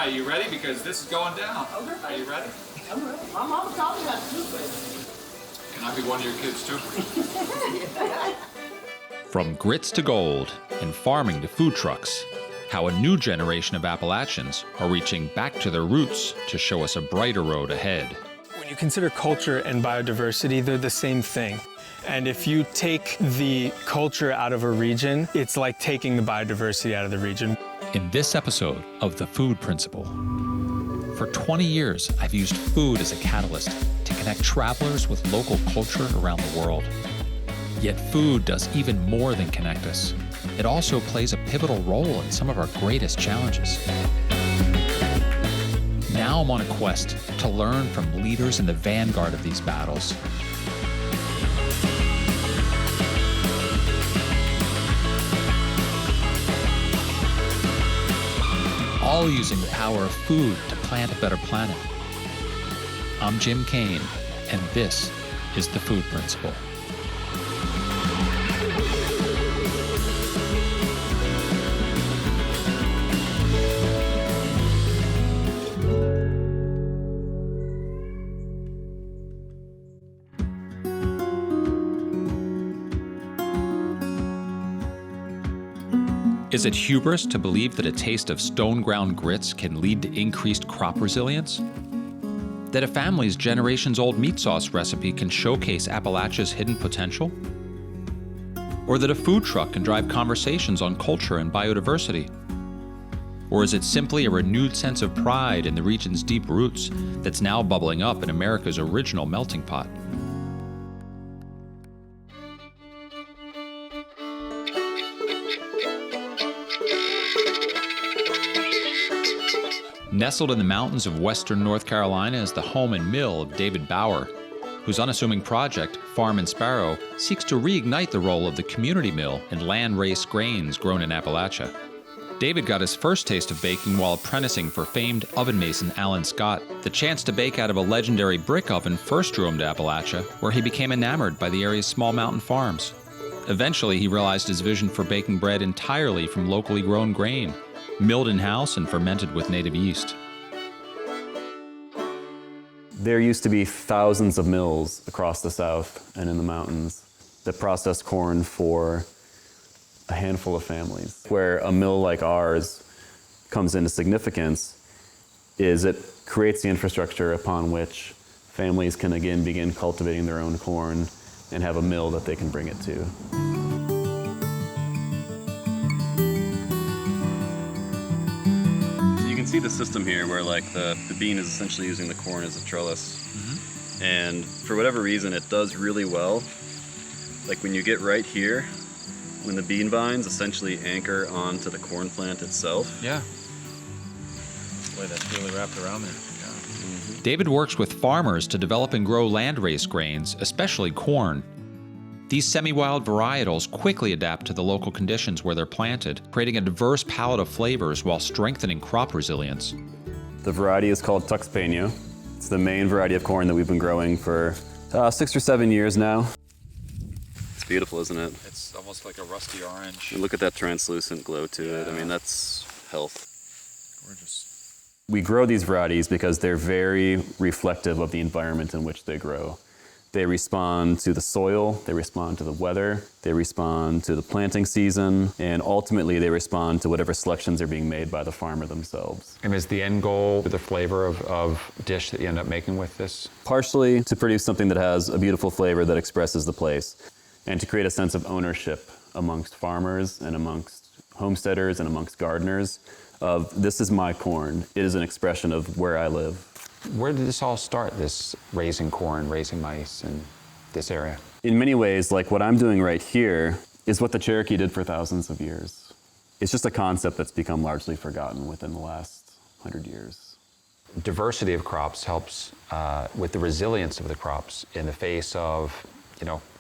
right, you ready? Because this is going down. Okay. Are you ready? I'm ready. My mom taught me how to do it. Can I be one of your kids too? From grits to gold and farming to food trucks, how a new generation of Appalachians are reaching back to their roots to show us a brighter road ahead. When you consider culture and biodiversity, they're the same thing. And if you take the culture out of a region, it's like taking the biodiversity out of the region. In this episode of The Food Principle, for 20 years, I've used food as a catalyst to connect travelers with local culture around the world. Yet food does even more than connect us. It also plays a pivotal role in some of our greatest challenges. Now I'm on a quest to learn from leaders in the vanguard of these battles. All using the power of food to plant a better planet. I'm Jim Kane, and this is The Food Principle. Is it hubris to believe that a taste of stone-ground grits can lead to increased crop resilience? That a family's generations-old meat sauce recipe can showcase Appalachia's hidden potential? Or that a food truck can drive conversations on culture and biodiversity? Or is it simply a renewed sense of pride in the region's deep roots that's now bubbling up in America's original melting pot? Nestled in the mountains of western North Carolina is the home and mill of David Bauer, whose unassuming project, Farm and Sparrow, seeks to reignite the role of the community mill in land-raised grains grown in Appalachia. David got his first taste of baking while apprenticing for famed oven mason Alan Scott. The chance to bake out of a legendary brick oven first drew him to Appalachia, where he became enamored by the area's small mountain farms. Eventually, he realized his vision for baking bread entirely from locally grown grain, milled in-house and fermented with native yeast. There used to be thousands of mills across the South and in the mountains that processed corn for a handful of families. Where a mill like ours comes into significance is it creates the infrastructure upon which families can again begin cultivating their own corn and have a mill that they can bring it to. See the system here where like the bean is essentially using the corn as a trellis. Mm-hmm. And for whatever reason it does really well. Like when you get right here, when the bean vines essentially anchor onto the corn plant itself. Yeah. Boy, that's really wrapped around there. Yeah. Mm-hmm. David works with farmers to develop and grow land-raised grains, especially corn. These semi-wild varietals quickly adapt to the local conditions where they're planted, creating a diverse palette of flavors while strengthening crop resilience. The variety is called Tuxpeño. It's the main variety of corn that we've been growing for 6 or 7 years now. It's beautiful, isn't it? It's almost like a rusty orange. And look at that translucent glow to it. I mean, that's health. Gorgeous. We grow these varieties because they're very reflective of the environment in which they grow. They respond to the soil, they respond to the weather, they respond to the planting season, and ultimately they respond to whatever selections are being made by the farmer themselves. And is the end goal the flavor of dish that you end up making with this? Partially to produce something that has a beautiful flavor that expresses the place, and to create a sense of ownership amongst farmers and amongst homesteaders and amongst gardeners of this is my corn, it is an expression of where I live. Where did this all start, this raising corn, raising mice in this area? In many ways, like what I'm doing right here is what the Cherokee did for thousands of years. It's just a concept that's become largely forgotten within the last 100 years. Diversity of crops helps with the resilience of the crops in the face of,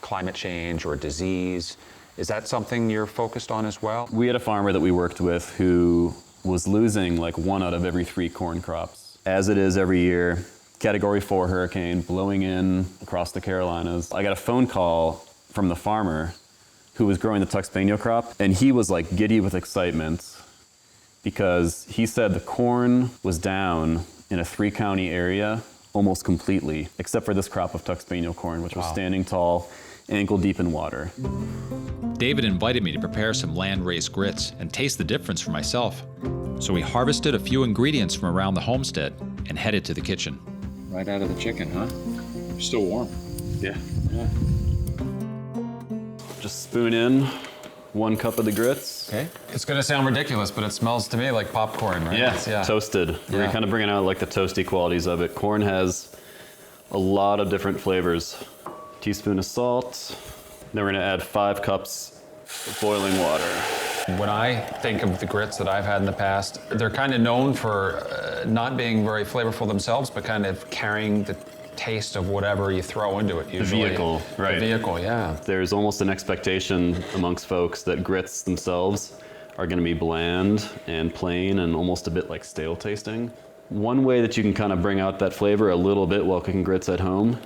climate change or disease. Is that something you're focused on as well? We had a farmer that we worked with who was losing like 1 out of every 3 corn crops. As it is every year, Category 4 hurricane blowing in across the Carolinas. I got a phone call from the farmer who was growing the Tuxpeño crop, and he was like giddy with excitement because he said the corn was down in a 3-county area almost completely, except for this crop of tuck spaniel corn, which was standing tall, ankle deep in water. David invited me to prepare some landrace grits and taste the difference for myself. So we harvested a few ingredients from around the homestead and headed to the kitchen. Right out of the chicken, huh? Still warm. Yeah. Just spoon in 1 cup of the grits. Okay. It's gonna sound ridiculous, but it smells to me like popcorn, right? Yeah, toasted. We're kind of bringing out like the toasty qualities of it. Corn has a lot of different flavors. Teaspoon of salt. Then we're gonna add 5 cups of boiling water. When I think of the grits that I've had in the past, they're kind of known for not being very flavorful themselves, but kind of carrying the taste of whatever you throw into it. Usually, vehicle, right. The vehicle, yeah. There's almost an expectation amongst folks that grits themselves are gonna be bland and plain and almost a bit like stale tasting. One way that you can kind of bring out that flavor a little bit while cooking grits at home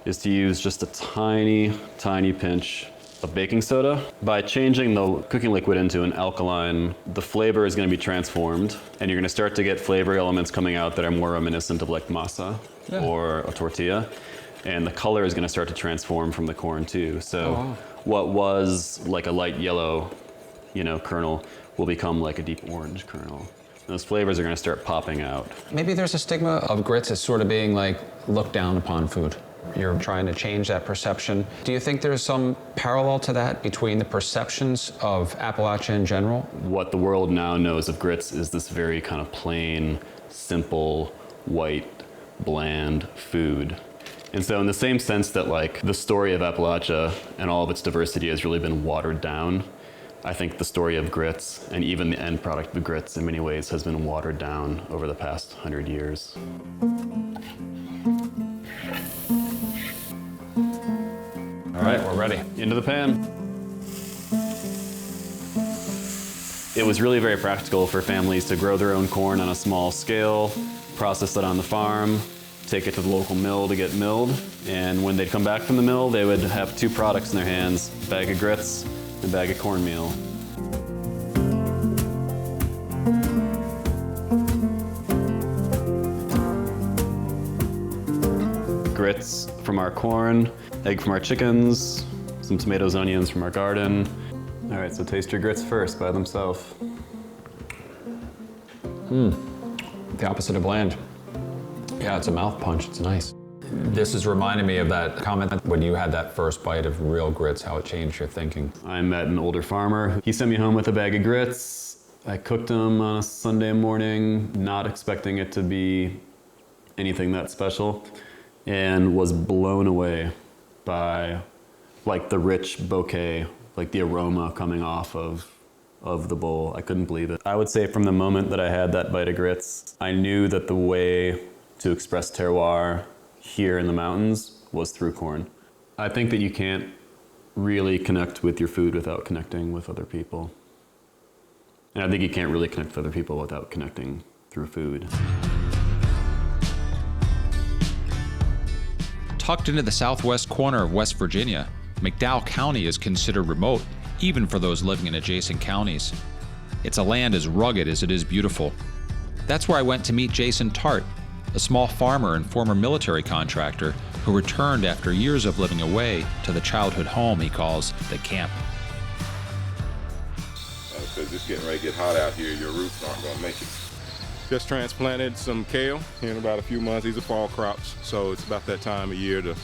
is to use just a tiny, tiny pinch of baking soda. By changing the cooking liquid into an alkaline, the flavor is gonna be transformed, and you're gonna start to get flavor elements coming out that are more reminiscent of like masa or a tortilla. And the color is gonna start to transform from the corn too. So what was like a light yellow, kernel will become like a deep orange kernel. Those flavors are gonna start popping out. Maybe there's a stigma of grits as sort of being like looked down upon food. You're trying to change that perception. Do you think there's some parallel to that between the perceptions of Appalachia in general? What the world now knows of grits is this very kind of plain, simple, white, bland food. And so in the same sense that like the story of Appalachia and all of its diversity has really been watered down, I think the story of grits and even the end product of grits in many ways has been watered down over the past 100 years. All right, we're ready. Into the pan. It was really very practical for families to grow their own corn on a small scale, process it on the farm, take it to the local mill to get milled, and when they'd come back from the mill, they would have 2 products in their hands, a bag of grits and a bag of cornmeal. Grits from our corn, egg from our chickens, some tomatoes, onions from our garden. All right, so taste your grits first by themselves. The opposite of bland. Yeah, it's a mouth punch, it's nice. This is reminding me of that comment when you had that first bite of real grits, how it changed your thinking. I met an older farmer. He sent me home with a bag of grits. I cooked them on a Sunday morning, not expecting it to be anything that special, and was blown away by like the rich bouquet, like the aroma coming off of the bowl. I couldn't believe it. I would say from the moment that I had that bite of grits, I knew that the way to express terroir here in the mountains was through corn. I think that you can't really connect with your food without connecting with other people. And I think you can't really connect with other people without connecting through food. Tucked into the southwest corner of West Virginia, McDowell County is considered remote, even for those living in adjacent counties. It's a land as rugged as it is beautiful. That's where I went to meet Jason Tart, a small farmer and former military contractor who returned after years of living away to the childhood home he calls the camp. Because it's getting ready to get hot out here, your roots aren't going to make it. Just transplanted some kale in about a few months. These are fall crops, so it's about that time of year to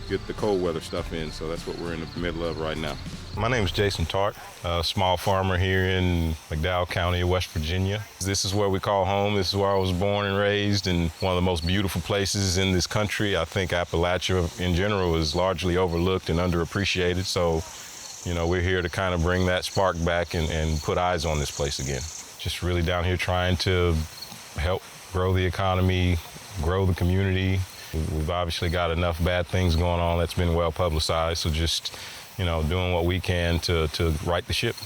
get the cold weather stuff in, so that's what we're in the middle of right now. My name is Jason Tart, a small farmer here in McDowell County, West Virginia. This is where we call home. This is where I was born and raised, in one of the most beautiful places in this country. I think Appalachia in general is largely overlooked and underappreciated, so we're here to kind of bring that spark back and put eyes on this place again. Just really down here trying to help grow the economy, grow the community. We've obviously got enough bad things going on that's been well publicized, so just doing what we can to right the ship.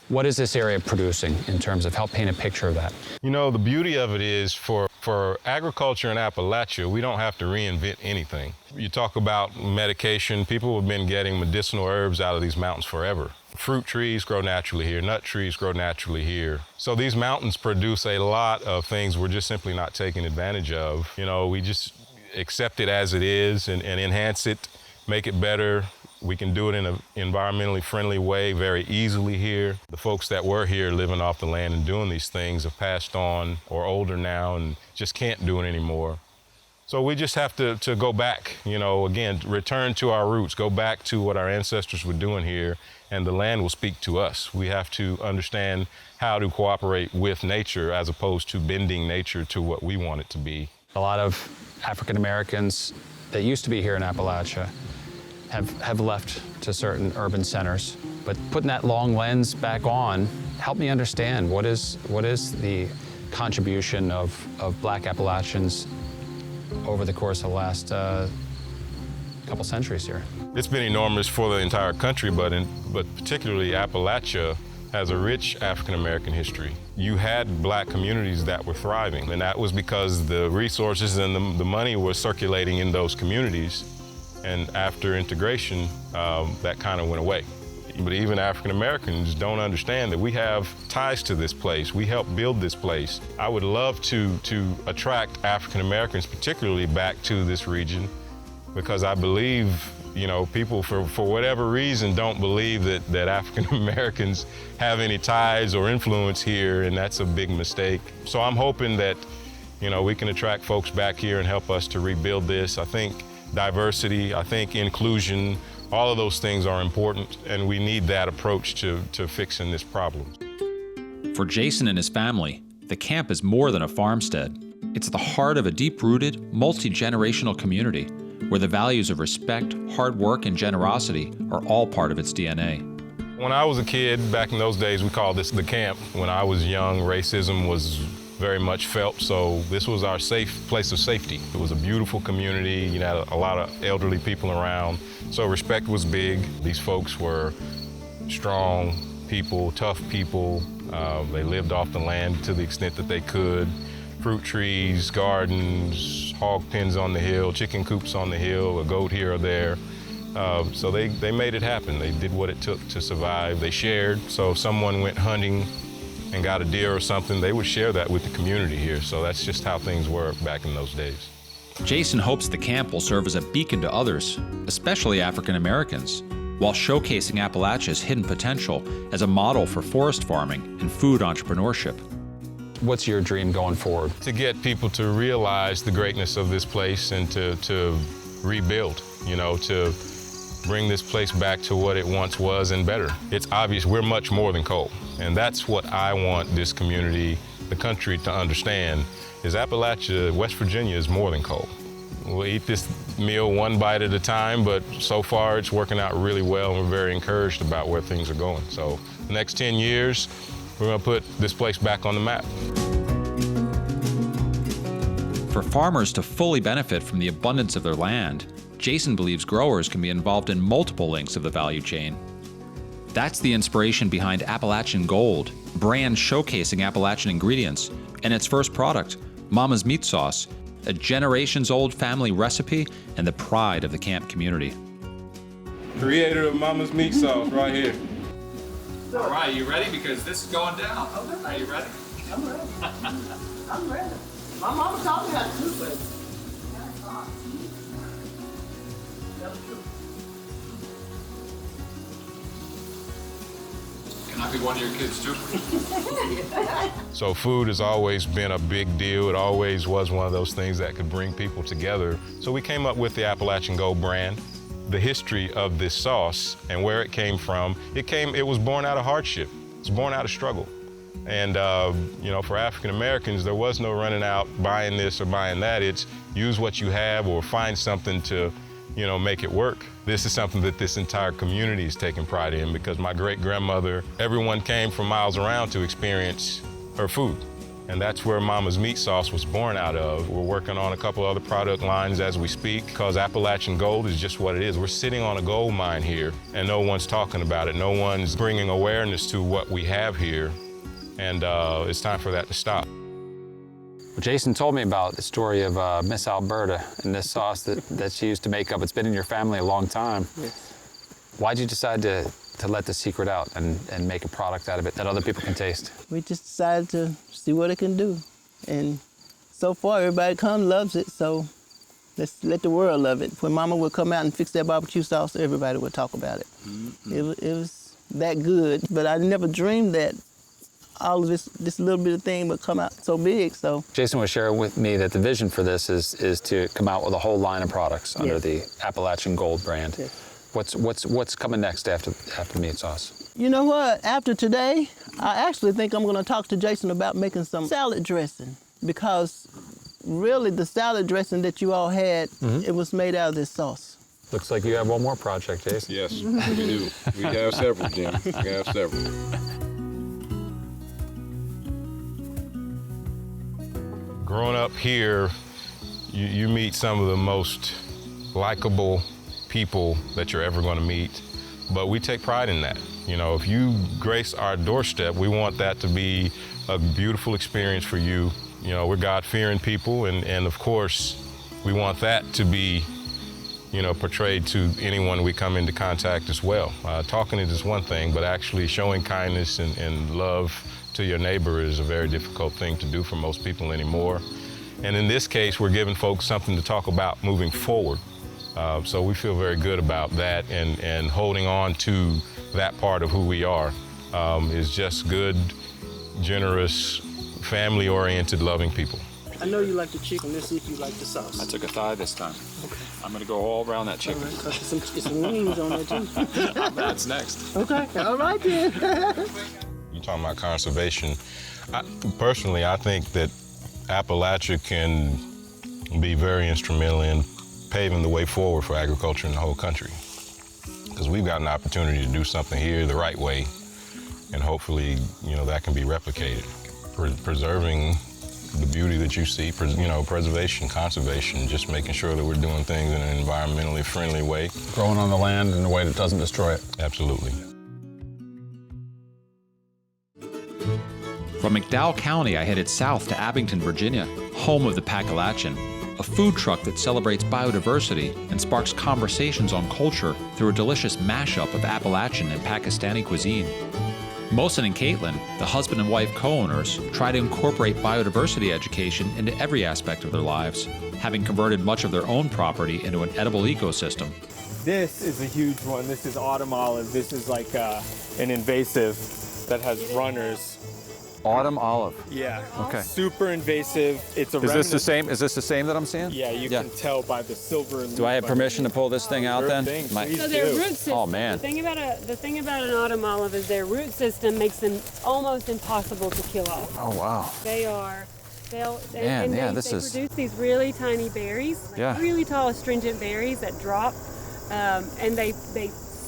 What is this area producing in terms of help paint a picture of that? The beauty of it is for agriculture in Appalachia, we don't have to reinvent anything. You talk about medication, people have been getting medicinal herbs out of these mountains forever. Fruit trees grow naturally here, nut trees grow naturally here. So these mountains produce a lot of things we're just simply not taking advantage of. You know, we just accept it as it is and enhance it, make it better. We can do it in an environmentally friendly way very easily here. The folks that were here living off the land and doing these things have passed on or older now and just can't do it anymore. So we just have to go back, you know, again, return to our roots, go back to what our ancestors were doing here, and the land will speak to us. We have to understand how to cooperate with nature as opposed to bending nature to what we want it to be. A lot of African Americans that used to be here in Appalachia have left to certain urban centers. But putting that long lens back on helped me understand what is the contribution of Black Appalachians over the course of the last couple centuries here. It's been enormous for the entire country, but particularly Appalachia has a rich African-American history. You had Black communities that were thriving, and that was because the resources and the money was circulating in those communities. And after integration, that kind of went away. But even African-Americans don't understand that we have ties to this place. We helped build this place. I would love to attract African-Americans, particularly back to this region, because I believe, you know, people for whatever reason don't believe that African-Americans have any ties or influence here, and that's a big mistake. So I'm hoping that, you know, we can attract folks back here and help us to rebuild this. I think diversity, I think inclusion, all of those things are important, and we need that approach to fixing this problem. For Jason and his family, the camp is more than a farmstead. It's the heart of a deep-rooted, multi-generational community where the values of respect, hard work, and generosity are all part of its DNA. When I was a kid, back in those days, we called this the camp. When I was young, racism was very much felt, so this was our safe place of safety. It was a beautiful community, you know, a lot of elderly people around, so respect was big. These folks were strong people, tough people. They lived off the land to the extent that they could. Fruit trees, gardens, hog pens on the hill, chicken coops on the hill, a goat here or there. So they made it happen. They did what it took to survive. They shared, so if someone went hunting and got a deer or something, they would share that with the community here. So that's just how things were back in those days. Jason hopes the camp will serve as a beacon to others, especially African Americans, while showcasing Appalachia's hidden potential as a model for forest farming and food entrepreneurship. What's your dream going forward? To get people to realize the greatness of this place and to rebuild, you know, to bring this place back to what it once was and better. It's obvious we're much more than coal. And that's what I want this community, the country, to understand, is Appalachia, West Virginia is more than coal. We'll eat this meal one bite at a time, but so far it's working out really well, and we're very encouraged about where things are going. So the next 10 years, we're gonna put this place back on the map. For farmers to fully benefit from the abundance of their land, Jason believes growers can be involved in multiple links of the value chain. That's the inspiration behind Appalachian Gold, brand showcasing Appalachian ingredients, and its first product, Mama's Meat Sauce, a generations-old family recipe and the pride of the camp community. Creator of Mama's Meat Sauce right here. All right, you ready? Because this is going down. Are you ready? I'm ready. I'm ready. My mama taught me how to do it. Can I be one of your kids too? So food has always been a big deal. It always was one of those things that could bring people together. So we came up with the Appalachian Gold brand. The history of this sauce and where it came from, it was born out of hardship. It was born out of struggle. And you know, for African Americans, there was no running out buying this or buying that. It's use what you have or find something to, you know, make it work. This is something that this entire community is taking pride in, because my great-grandmother, everyone came from miles around to experience her food. And that's where Mama's Meat Sauce was born out of. We're working on a couple other product lines as we speak, because Appalachian Gold is just what it is. We're sitting on a gold mine here, and no one's talking about it. No one's bringing awareness to what we have here, and it's time for that to stop. Well, Jason told me about the story of Miss Alberta and this sauce that she used to make up. It's been in your family a long time. Yeah. Why'd you decide to to let the secret out and make a product out of it that other people can taste? We just decided to see what it can do. And so far, everybody loves it, so let's let the world love it. When Mama would come out and fix that barbecue sauce, everybody would talk about it. It was that good, but I never dreamed that all of this little bit of thing would come out so big, so. Jason was sharing with me that the vision for this is to come out with a whole line of products under the Appalachian Gold brand. Yes. What's coming next after meat sauce? You know what? After today, I actually think I'm gonna talk to Jason about making some salad dressing, because really the salad dressing that you all had, it was made out of this sauce. Looks like you have one more project, Jason. Yes, we do. We have several, Jim. We have several. Growing up here, you meet some of the most likable people that you're ever going to meet, but we take pride in that. You know, if you grace our doorstep, we want that to be a beautiful experience for you. You know, we're God-fearing people, and of course, we want that to be, you know, portrayed to anyone we come into contact as well. Talking it is one thing, but actually showing kindness and love to your neighbor is a very difficult thing to do for most people anymore. And in this case, we're giving folks something to talk about moving forward. So we feel very good about that, and holding on to that part of who we are is just good, generous, family-oriented, loving people. I know you like the chicken. Let's see if you like the sauce. I took a thigh this time. Okay. I'm gonna go all around that chicken. All right, 'cause there's some wings on there too. That's next. Okay, all right then. You're talking about conservation. Personally, I think that Appalachia can be very instrumental in paving the way forward for agriculture in the whole country. Because we've got an opportunity to do something here the right way, and hopefully, you know, that can be replicated. Preserving the beauty that you see, you know, preservation, conservation, just making sure that we're doing things in an environmentally friendly way. Growing on the land in a way that doesn't destroy it. Absolutely. From McDowell County, I headed south to Abington, Virginia, home of the Packalachian, a food truck that celebrates biodiversity and sparks conversations on culture through a delicious mashup of Appalachian and Pakistani cuisine. Mohsen and Caitlin, the husband and wife co-owners, try to incorporate biodiversity education into every aspect of their lives, having converted much of their own property into an edible ecosystem. This is a huge one. This is autumn olive. This is like an invasive that has runners. Autumn olive. Yeah. Okay. Super invasive. It's a Is this the same? Is this the same that I'm seeing? Yeah, you can tell by the silver. Do I have permission to pull this thing out then? So their root system. Oh man. The thing about an autumn olive is their root system makes them almost impossible to kill off. Oh wow. They produce these really tiny berries, like really tall astringent berries that drop, and they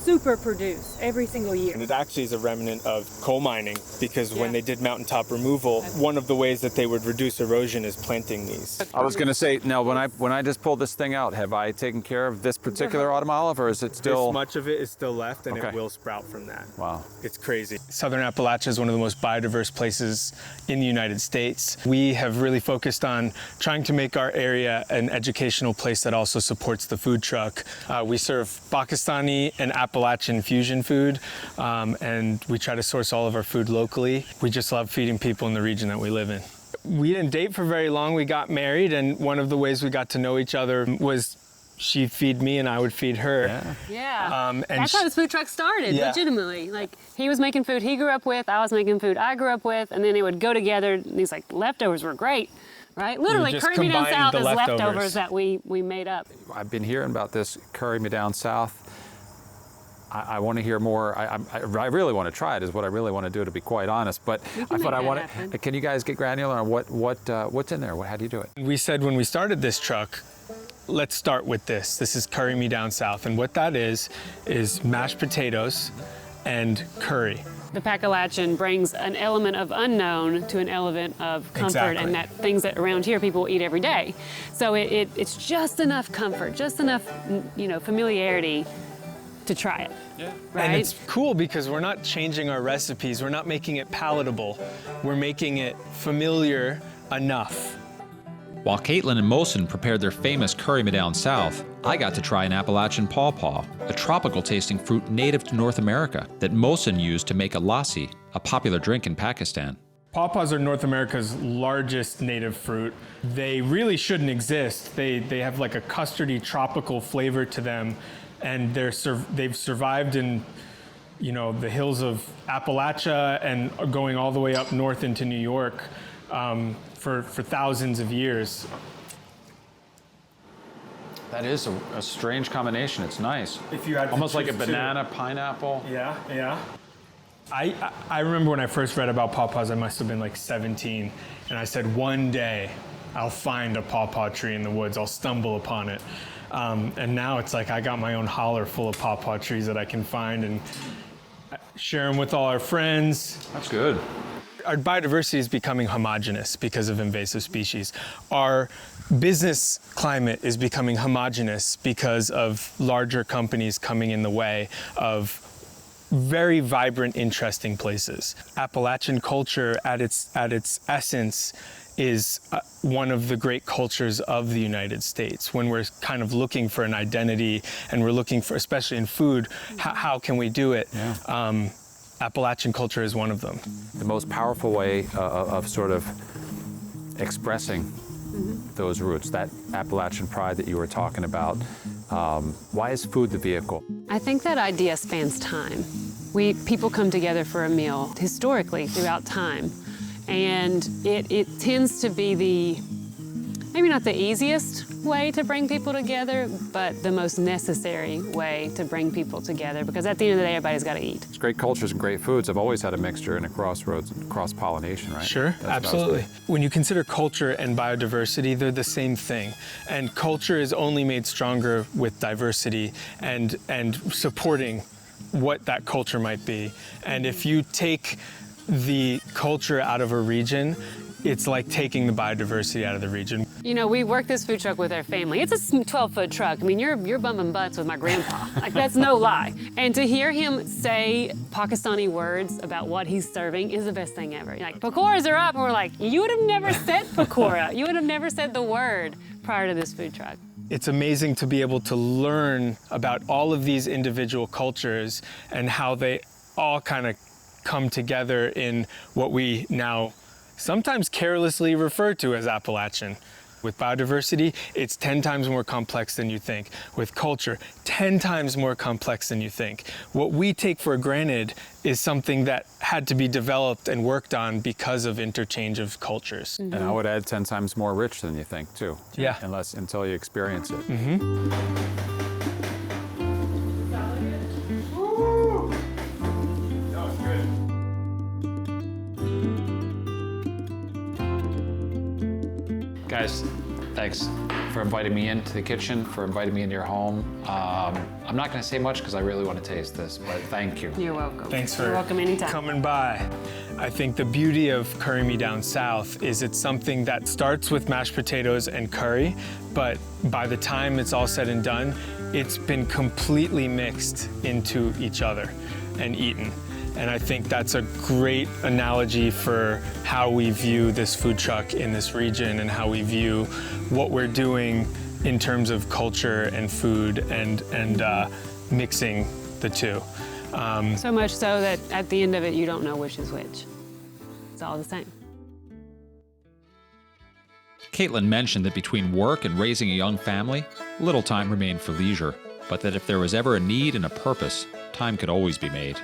super produce every single year. And it actually is a remnant of coal mining, because when they did mountaintop removal, one of the ways that they would reduce erosion is planting these. I was going to say, now when I just pulled this thing out, have I taken care of this particular autumn olive, or is it still? This much of it is still left, and it will sprout from that. Wow. It's crazy. Southern Appalachia is one of the most biodiverse places in the United States. We have really focused on trying to make our area an educational place that also supports the food truck. We serve Pakistani and Appalachian fusion food, and we try to source all of our food locally. We just love feeding people in the region that we live in. We didn't date for very long. We got married, and one of the ways we got to know each other was she'd feed me and I would feed her. Yeah. And that's how this food truck started, legitimately. Like, he was making food he grew up with, I was making food I grew up with, and then it would go together. And these leftovers were great, right? Literally, Curry Me Down South is leftovers that we made up. I've been hearing about this Curry Me Down South. I want to hear more. I really want to try it. Is what I really want to do, to be quite honest. But I want to. Can you guys get granular on what's in there? How do you do it? We said when we started this truck, let's start with this. This is Curry Me Down South, and what that is mashed potatoes and curry. The Packalachian brings an element of unknown to an element of comfort, and that things that around here people eat every day. So it's just enough comfort, just enough, familiarity to try it. Yeah. Right? And it's cool because we're not changing our recipes. We're not making it palatable. We're making it familiar enough. While Caitlin and Mosen prepared their famous curry me down south, I got to try an Appalachian pawpaw, a tropical tasting fruit native to North America that Mosen used to make a lassi, a popular drink in Pakistan. Pawpaws are North America's largest native fruit. They really shouldn't exist. They have like a custardy tropical flavor to them, and they've survived in the hills of Appalachia and going all the way up north into New York for thousands of years. That is a strange combination. It's nice. If you had to almost like a choose two. banana, pineapple. Yeah. I remember when I first read about pawpaws, I must have been like 17, and I said, one day I'll find a pawpaw tree in the woods, I'll stumble upon it. And now it's like I got my own holler full of pawpaw trees that I can find and share them with all our friends. That's good. Our biodiversity is becoming homogeneous because of invasive species. Our business climate is becoming homogeneous because of larger companies coming in the way of very vibrant, interesting places. Appalachian culture at its essence is one of the great cultures of the United States. When we're kind of looking for an identity and we're looking for, especially in food, how can we do it? Yeah. Appalachian culture is one of them. The most powerful way of sort of expressing those roots, that Appalachian pride that you were talking about, why is food the vehicle? I think that idea spans time. People come together for a meal historically throughout time, and it tends to be maybe not the easiest way to bring people together, but the most necessary way to bring people together, because at the end of the day, everybody's got to eat. It's great cultures and great foods have always had a mixture and a crossroads, cross-pollination, right? Sure, absolutely. When you consider culture and biodiversity, they're the same thing. And culture is only made stronger with diversity and supporting what that culture might be. And if you take the culture out of a region, it's like taking the biodiversity out of the region. We work this food truck with our family. It's a 12-foot truck. I mean, you're bumping butts with my grandpa. Like, that's no lie. And to hear him say Pakistani words about what he's serving is the best thing ever. Like, pakoras are up, and we're like, you would have never said pakora. You would have never said the word prior to this food truck. It's amazing to be able to learn about all of these individual cultures and how they all kind of come together in what we now sometimes carelessly refer to as Appalachian. With biodiversity, it's 10 times more complex than you think. With culture, 10 times more complex than you think. What we take for granted is something that had to be developed and worked on because of interchange of cultures. And I would add 10 times more rich than you think, too. Yeah. Until you experience it. Guys, thanks for inviting me into the kitchen, for inviting me into your home. I'm not going to say much because I really want to taste this, but thank you. You're welcome. Thanks for You're welcome anytime. coming by. I think the beauty of Curry Me Down South is it's something that starts with mashed potatoes and curry, but by the time it's all said and done, it's been completely mixed into each other and eaten. And I think that's a great analogy for how we view this food truck in this region and how we view what we're doing in terms of culture and food and mixing the two. So much so that at the end of it, you don't know which is which. It's all the same. Caitlin mentioned that between work and raising a young family, little time remained for leisure, but that if there was ever a need and a purpose, time could always be made.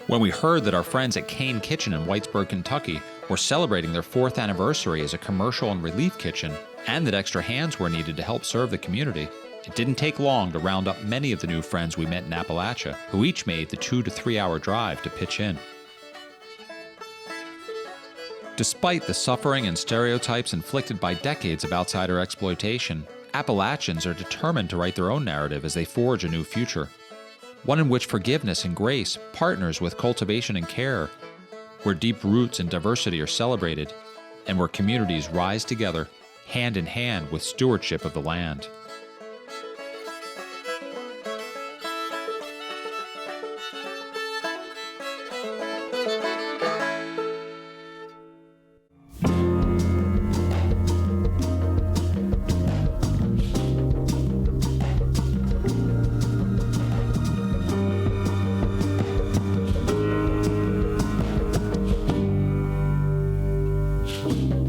When we heard that our friends at Kane Kitchen in Whitesburg, Kentucky were celebrating their 4th anniversary as a commercial and relief kitchen, and that extra hands were needed to help serve the community, it didn't take long to round up many of the new friends we met in Appalachia, who each made the 2 to 3 hour drive to pitch in. Despite the suffering and stereotypes inflicted by decades of outsider exploitation, Appalachians are determined to write their own narrative as they forge a new future. One in which forgiveness and grace partners with cultivation and care, where deep roots and diversity are celebrated, and where communities rise together, hand in hand with stewardship of the land. you.